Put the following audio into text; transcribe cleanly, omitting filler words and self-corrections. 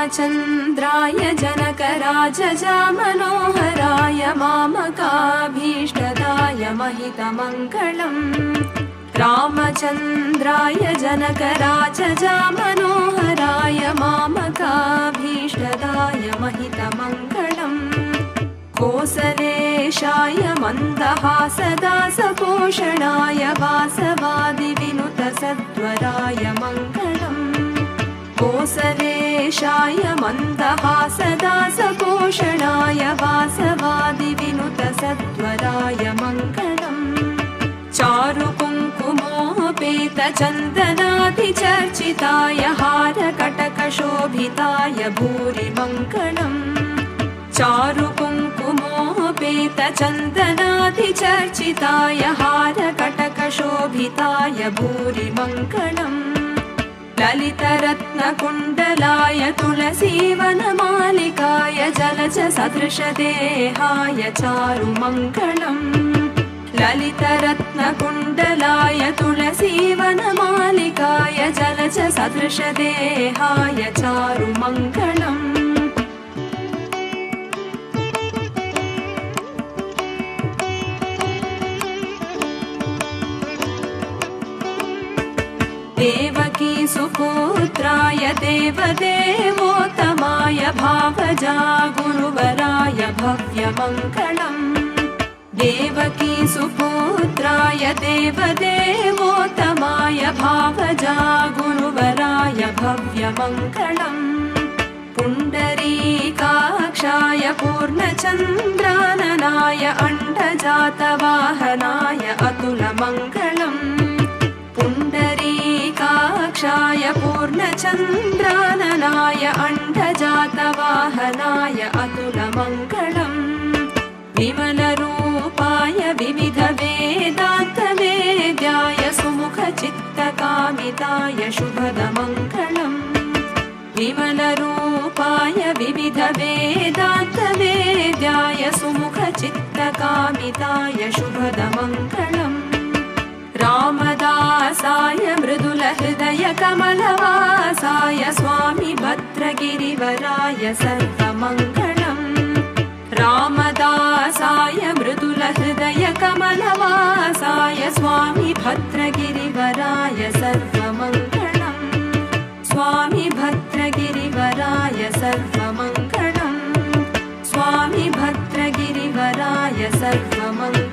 रामचन्द्राय जनकराजजामनोहराय मामकाभीष्टदाय महितमङ्गलम् रामचन्द्राय जनकराजजामनोहराय मामकाभीष्टदाय महितमङ्गलम् कोसलेशाय मन्दहासदासपोषणाय वासवादिविनुतसद्वराय मङ्गलम् कोसलेशाय मन्दहासदासपोषणाय वासवादिविनुतसद्वराय मङ्गलम् चारुकुङ्कुमोपेतचन्दनादिचर्चिताय हारकटकशोभिताय भूरि मङ्गलम् चारुकुङ्कुमोपेतचन्दनादिचर्चिताय हारकटकशोभिताय भूरि मङ्गलम् ललितरत्नकुण्डलाय तुलसीवनमालिकाय जलजसदृशदेहाय चारुमङ्गलम् ललितरत्नकुण्डलाय तुलसीवनमालिकाय जलजसदृशदेहाय चारुमङ्गलम् देवकी सुपुत्राय देवदेवोत्तमाय भावजा गुरुवराय भव्यमङ्गलम् देवकी सुपुत्राय देवदेवोत्तमाय भावजा गुरुवराय भव्यमङ्गलम् पुण्डरीकाक्षाय पूर्णचन्द्राननाय अण्डजातवाहनाय अतुलमङ्गलम् पुण्डरीकाक्षाय पूर्णचन्द्राननाय अण्डजातवाहनाय अतुलमङ्गलम् विमलरूपाय विविधवेदान्तवेद्याय सुमुखचित्तकामिताय शुभदमङ्गलम् विमलरूपाय विविधवेदान्तवेद्याय सुमुखचित्तकामिताय शुभदमङ्गलम् रामदासाय मृदुलहृदय कमलवासाय स्वामी भद्रगिरिवराय सर्वमङ्गलम् रामदासाय मृदुलहृदय कमलवासाय स्वामी भद्रगिरिवराय सर्वमङ्गलम् स्वामी भद्रगिरिवराय सर्वमङ्गलम् स्वामी भद्रगिरिवराय सर्वमङ्गलम्